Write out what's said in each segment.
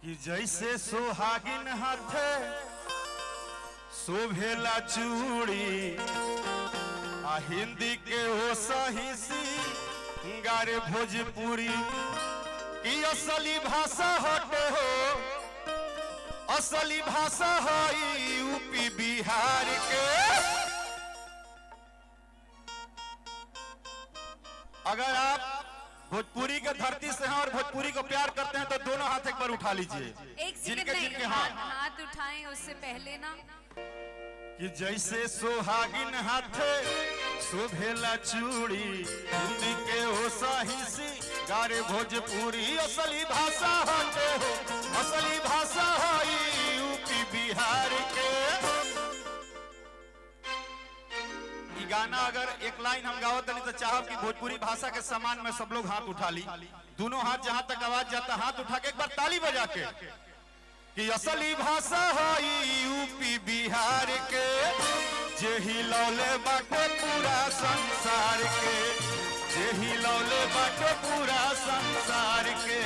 कि जैसे सोहागिन हाथे शोभेला चूड़ी आ हिंदी के हो सही सी गारे भोजपुरी की असली भाषा हटे हो, असली भाषा है यूपी बिहार के। अगर आप भोजपुरी के धरती से हैं और भोजपुरी को प्यार करते हैं तो दोनों हाथ एक बार उठा लीजिए। एक सेकंड नहीं, हाथ उठाएं उससे पहले ना कि जैसे सोहागिन हाथे शोभेला चूड़ी हिंदी के हो सही सी गारे भोजपुरी असली भाषा हटे हो, असली भाषा है यूपी बिहार के। गाना अगर एक लाइन हम गावत नहीं तो चाहब कि भोजपुरी भाषा के सम्मान में सब लोग हाथ उठा ली, दोनों हाथ जहां तक आवाज जाता हाथ उठा के एक बार ताली बजा के कि असली भाषा है यूपी बिहार के, जे हिलौले बाटे पूरा संसार के, जे हिलौले बाटे पूरा संसार के।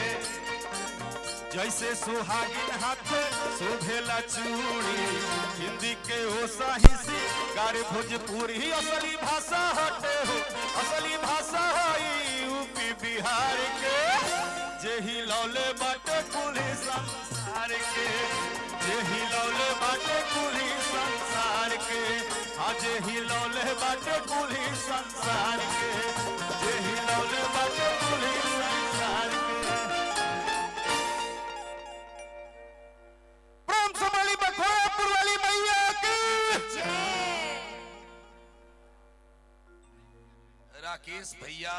जैसे सुहागिन हाथ शोभेला चूड़ी हिंदी के हो सही सी गारे भोजपुरी असली भाषा हटे हो, असली भाषा है यूपी बिहार के, जे हिलौले बाटे पूरी संसार के, जे हिलौले बाटे पूरी संसार के, आज हिलौले बाटे पूरी संसार के, जे हिलौले बाटे पूरी संसार के। राकेश भैया,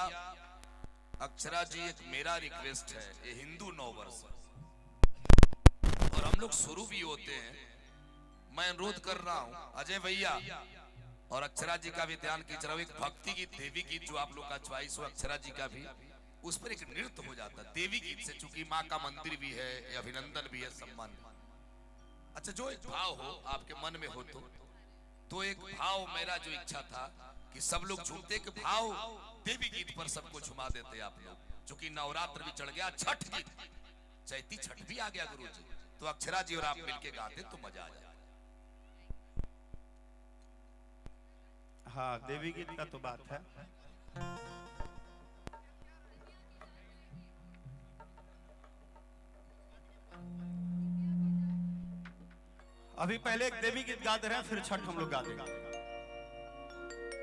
अक्षरा जी, एक मेरा रिक्वेस्ट है, ये हिंदू नववर्ष और हम लोग शुरू भी होते हैं, मैं अनुरोध कर रहा हूं अजय भैया और अक्षरा जी का भी ध्यान खींच रहा हूं। एक भक्ति गीत, देवी गीत जो आप लोग का च्वाइस हो, अक्षरा जी का भी, उस पर एक नृत्य हो जाता है देवी गीत से, चूंकि माँ का मंदिर भी है, अभिनंदन भी है, सम्मान। अच्छा, जो एक भाव हो आपके मन में हो तो एक भाव, मेरा जो इच्छा था कि सब लोग झूमते के भाव देवी गीत पर सबको झुमा देते आप लोग, चूंकि नवरात्र भी चढ़ गया, छठ गीत, चैती छठ भी आ गया गुरु जी, तो अक्षरा जी और आप मिलके गाते तो मजा आ जाए। हाँ, देवी गीत का तो बात है। अभी पहले एक देवी गीत गा दे रहे हैं, फिर छठ हम लोग गा देंगे।